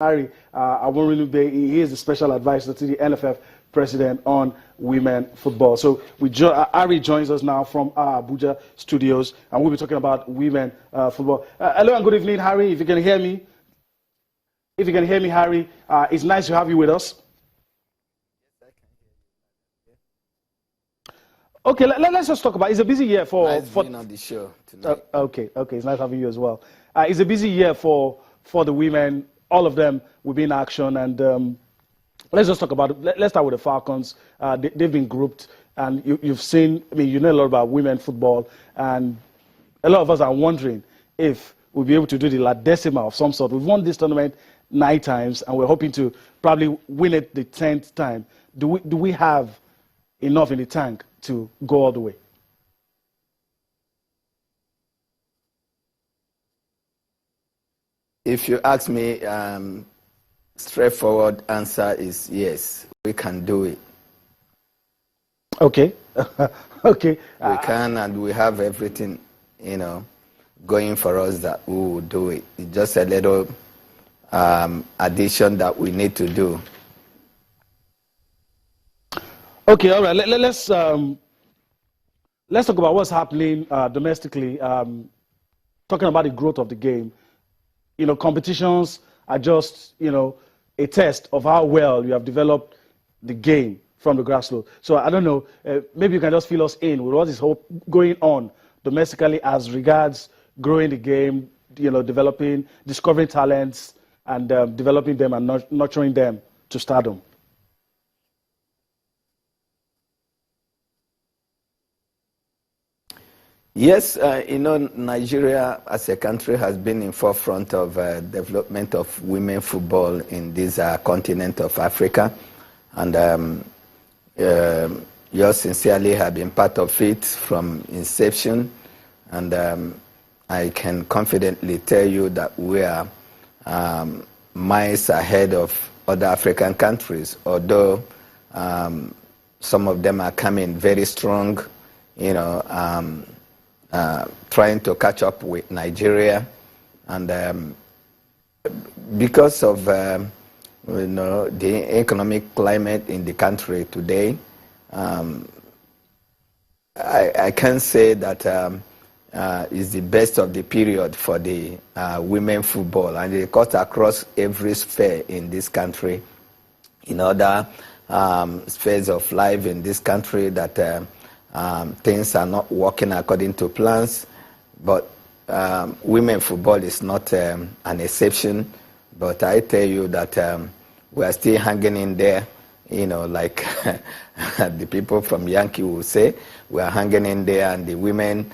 Harry Awurumibe. He is the special advisor to the NFF president on women football. So Harry joins us now from our Abuja studios, and we'll be talking about women football. Hello and good evening, Harry. If you can hear me, Harry, it's nice to have you with us. Okay, let's just talk about. It's a busy year for being on the show tonight. Okay, it's nice having you as well. It's a busy year for the women. All of them will be in action, and let's just talk about it. Let's start with the Falcons. They've been grouped, and you've seen. I mean, you know a lot about women football, and a lot of us are wondering if we'll be able to do the La Decima of some sort. We've won this tournament 9 times, and we're hoping to probably win it the 10th time. Do we have enough in the tank to go all the way? If you ask me, straightforward answer is yes, we can do it. Okay. Okay. We can, and we have everything, going for us that we will do it. It's just a little addition that we need to do. Okay, all right. Let's talk about what's happening domestically. Talking about the growth of the game. Competitions are just, a test of how well you have developed the game from the grassroots. So I don't know, maybe you can just fill us in with what is going on domestically as regards growing the game, discovering talents, and developing them and nurturing them to stardom. Yes, Nigeria as a country has been in forefront of development of women football in this continent of Africa, and yours sincerely have been part of it from inception, and I can confidently tell you that we are miles ahead of other African countries, although some of them are coming very strong, trying to catch up with Nigeria, and because of the economic climate in the country today, I can say that is the best of the period for the women football, and it cuts across every sphere in this country, in other spheres of life in this country that things are not working according to plans, but women football is not an exception. But I tell you that we are still hanging in there, like the people from Yankee will say, we are hanging in there, and the women,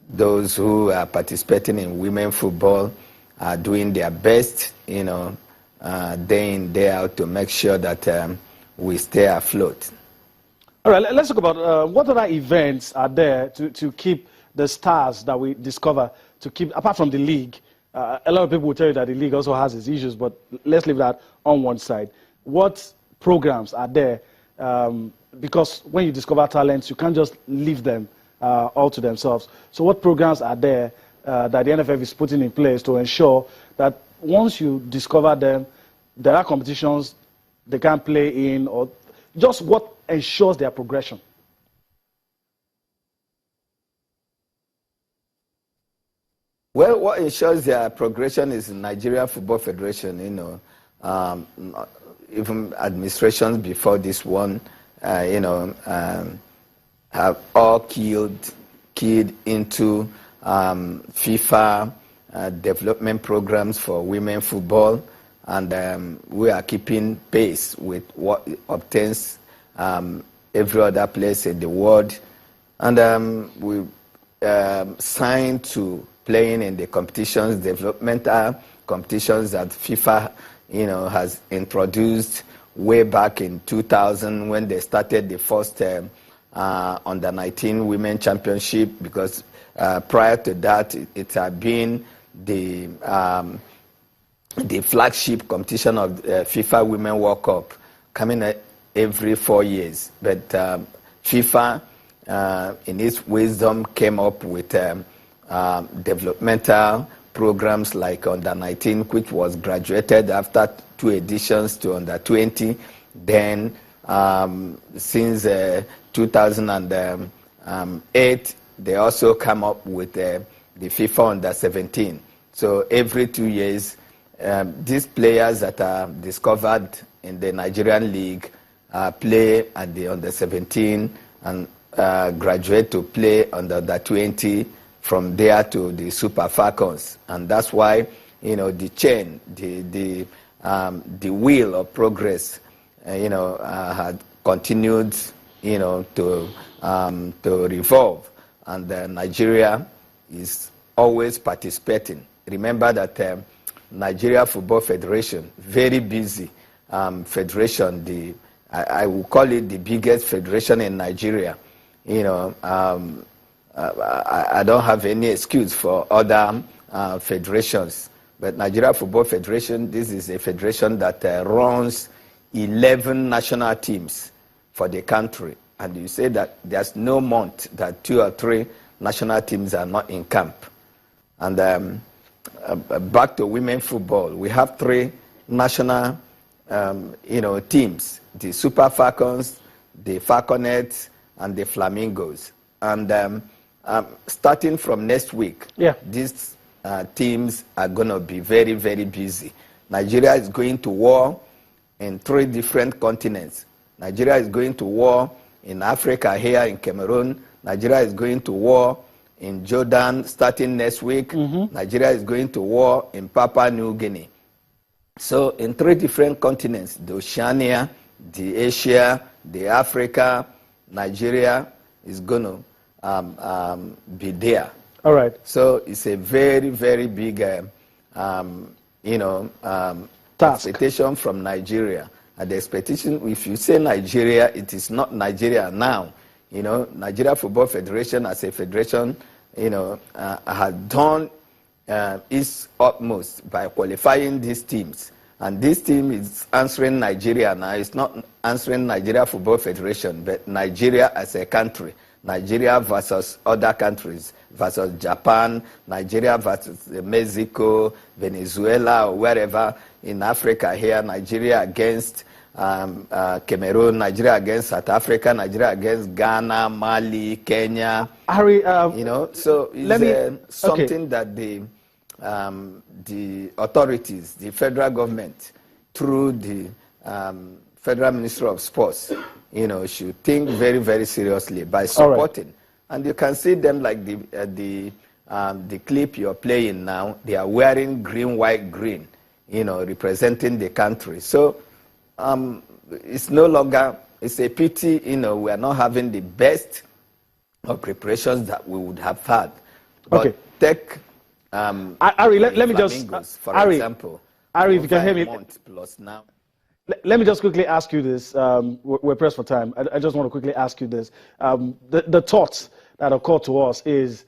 those who are participating in women football are doing their best, day in, day out, to make sure that we stay afloat. All right, let's talk about what other events are there to keep the stars that we discover, to keep, apart from the league. A lot of people will tell you that the league also has its issues, but let's leave that on one side. What programs are there? Because when you discover talents, you can't just leave them all to themselves. So what programs are there that the NFF is putting in place to ensure that once you discover them, there are competitions they can play in, or just what ensures their progression? Well, what ensures their progression is Nigeria Football Federation. Even administrations before this one, have all keyed into FIFA development programs for women football, and we are keeping pace with what obtains every other place in the world, and we signed to playing in the competitions, developmental competitions that FIFA, has introduced way back in 2000 when they started the first under 19 women championship. Because prior to that, it had been the flagship competition of FIFA Women World Cup, coming every 4 years. But FIFA, in its wisdom, came up with developmental programs like Under 19, which was graduated after 2 editions to Under 20. Then since 2008, they also come up with the FIFA Under 17. So every 2 years, these players that are discovered in the Nigerian league play at the Under 17 and graduate to play under the 20, from there to the Super Falcons. And that's why, the chain, the wheel of progress, had continued, to revolve. And Nigeria is always participating. Remember that Nigeria Football Federation, very busy federation, I will call it the biggest federation in Nigeria. I don't have any excuse for other federations, but Nigeria Football Federation, this is a federation that runs 11 national teams for the country. And you say that there's no month that 2 or 3 national teams are not in camp. And back to women football, we have 3 national teams: the Super Falcons, the Falconets, and the Flamingos. And starting from next week, these teams are going to be very, very busy. Nigeria is going to war in 3 different continents. Nigeria is going to war in Africa, here in Cameroon. Nigeria is going to war in Jordan starting next week. Nigeria is going to war in Papua New Guinea. So in 3 different continents, the Oceania, the Asia, the Africa, Nigeria is going to be there. All right. So it's a very, very big, expectation from Nigeria. And the expectation, if you say Nigeria, it is not Nigeria now. Nigeria Football Federation as a federation, has done its utmost by qualifying these teams. And this team is answering Nigeria now. It's not answering Nigeria Football Federation, but Nigeria as a country. Nigeria versus other countries, versus Japan, Nigeria versus Mexico, Venezuela, or wherever in Africa here, Nigeria against Cameroon, Nigeria against South Africa, Nigeria against Ghana, Mali, Kenya. Harry, so it's something that the authorities, the federal government, through the Federal Ministry of Sports, should think very, very seriously by supporting. Right. And you can see them like the clip you're playing now. They are wearing green, white, green, representing the country. So it's no longer, it's a pity, we are not having the best of preparations that we would have had. But take Ari, let me just, for example. Ari, if you can hear me. Plus now. Let me just quickly ask you this. We're pressed for time. I just want to quickly ask you this. The thoughts that occur to us is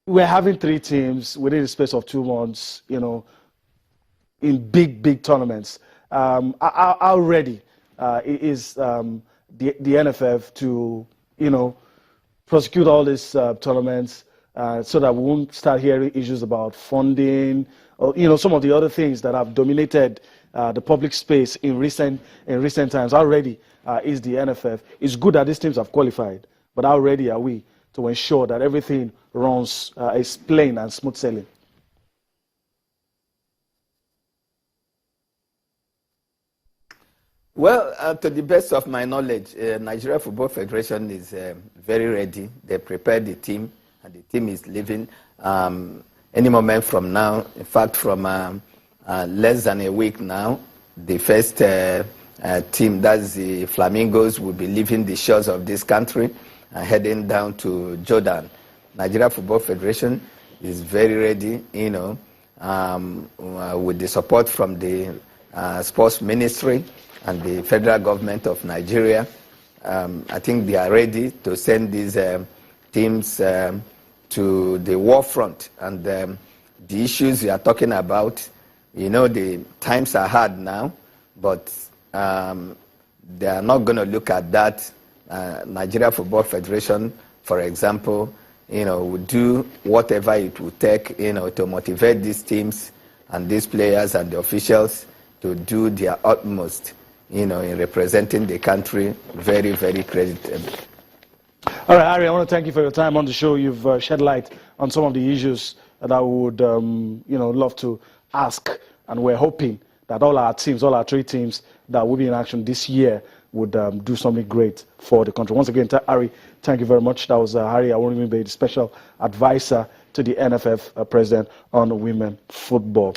we're having 3 teams within the space of 2 months, in big tournaments. How ready is the NFF to, prosecute all these tournaments so that we won't start hearing issues about funding or, some of the other things that have dominated the public space in recent times? How ready is the NFF? It's good that these teams have qualified, but how ready are we to ensure that everything runs is plain and smooth sailing? Well, to the best of my knowledge, Nigeria Football Federation is very ready. They prepared the team, and the team is leaving any moment from now. In fact, from less than a week now, the first team, that's the Flamingos, will be leaving the shores of this country and heading down to Jordan. Nigeria Football Federation is very ready, with the support from the Sports Ministry and the federal government of Nigeria. I think they are ready to send these teams to the war front. And the issues we are talking about, the times are hard now, but they are not going to look at that. Nigeria Football Federation, for example, will do whatever it will take, to motivate these teams and these players and the officials to do their utmost, in representing the country very, very creditable. All right, Harry, I want to thank you for your time on the show. You've shed light on some of the issues that I would, love to ask, and we're hoping that all our teams, all our 3 teams that will be in action this year would do something great for the country. Once again, Harry, thank you very much. That was Harry Awurumibe, the special advisor to the NFF president on women football.